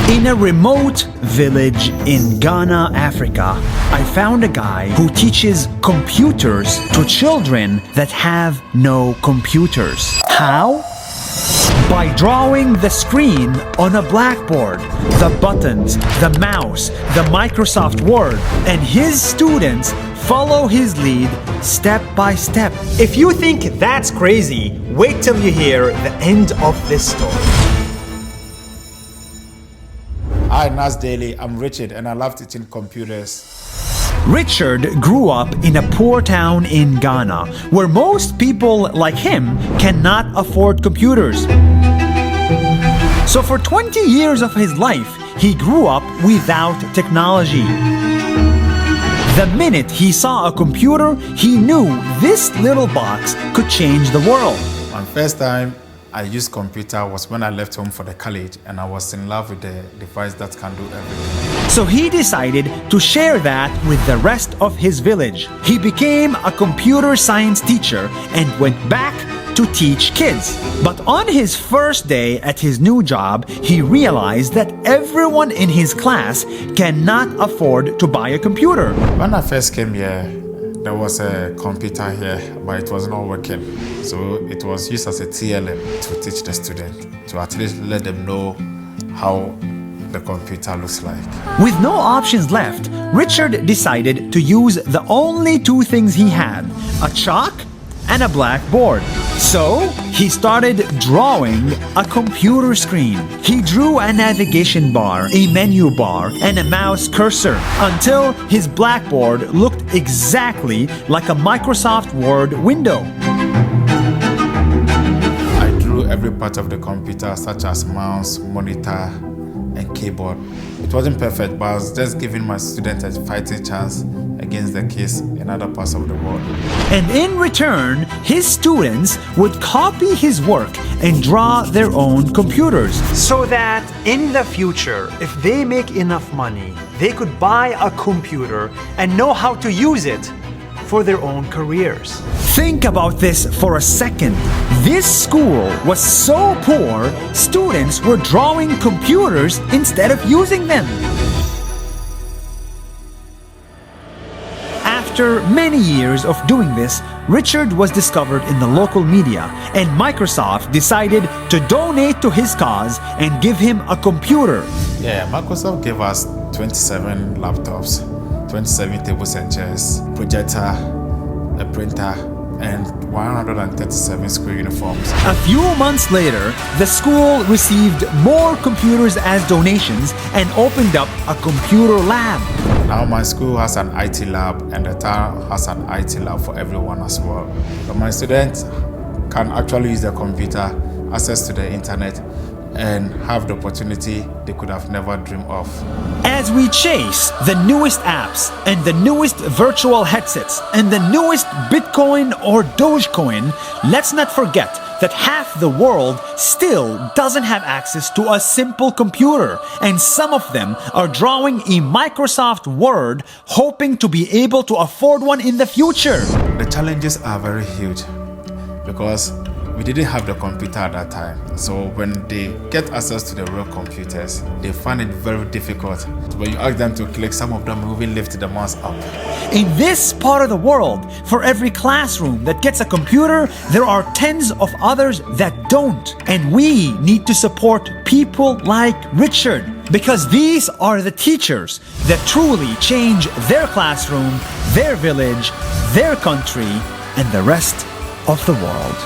In a remote village in Ghana, Africa, I found a guy who teaches computers to children that have no computers. How? By drawing the screen on a blackboard, the buttons, the mouse, the Microsoft Word, and his students follow his lead step by step. If you think that's crazy, wait till you hear the end of this story. Hi, Nas Daily. I'm Richard and I love teaching computers. Richard grew up in a poor town in Ghana, where most people like him cannot afford computers. So for 20 years of his life, he grew up without technology. The minute he saw a computer, he knew this little box could change the world. My first time I used computer was when I left home for the college and I was in love with the device that can do everything. So he decided to share that with the rest of his village. He became a computer science teacher and went back to teach kids. But on his first day at his new job, he realized that everyone in his class cannot afford to buy a computer. When I first came here, there was a computer here, but it was not working. So it was used as a TLM to teach the student, to at least let them know how the computer looks like. With no options left, Richard decided to use the only two things he had, a chalk and a blackboard. So he started drawing a computer screen. He drew a navigation bar, a menu bar, and a mouse cursor until his blackboard looked exactly like a Microsoft Word window. I drew every part of the computer, such as mouse, monitor, and keyboard. It wasn't perfect, but I was just giving my students a fighting chance against the kids in other parts of the world. And in return, his students would copy his work and draw their own computers. So that in the future, if they make enough money, they could buy a computer and know how to use it for their own careers. Think about this for a second. This school was so poor, students were drawing computers instead of using them. After many years of doing this, Richard was discovered in the local media, and Microsoft decided to donate to his cause and give him a computer. Yeah, Microsoft gave us 27 laptops, 27 tables and chairs, projector, a printer, and 137 school uniforms. A few months later, the school received more computers as donations and opened up a computer lab. Now my school has an IT lab and the town has an IT lab for everyone as well. So my students can actually use their computer, access to the internet, and have the opportunity they could have never dreamed of. As we chase the newest apps and the newest virtual headsets and the newest Bitcoin or Dogecoin, let's not forget that half the world still doesn't have access to a simple computer, and some of them are drawing a Microsoft Word, hoping to be able to afford one in the future. The challenges are very huge because we didn't have the computer at that time. So when they get access to the real computers, they find it very difficult. When you ask them to click, some of them will even lift the mouse up. In this part of the world, for every classroom that gets a computer, there are tens of others that don't. And we need to support people like Richard, because these are the teachers that truly change their classroom, their village, their country, and the rest of the world.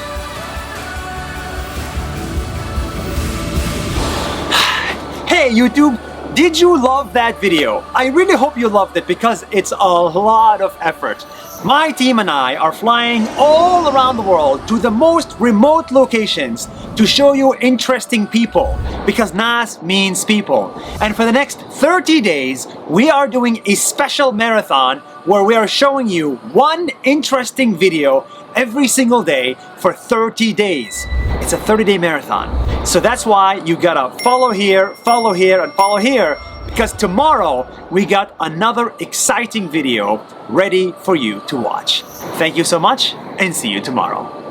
Hey YouTube, did you love that video? I really hope you loved it because it's a lot of effort. My team and I are flying all around the world to the most remote locations to show you interesting people, because Nas means people. And for the next 30 days, we are doing a special marathon where we are showing you one interesting video every single day for 30 days. It's a 30-day marathon. So that's why you gotta follow here, and follow here, because tomorrow we got another exciting video ready for you to watch. Thank you so much and see you tomorrow.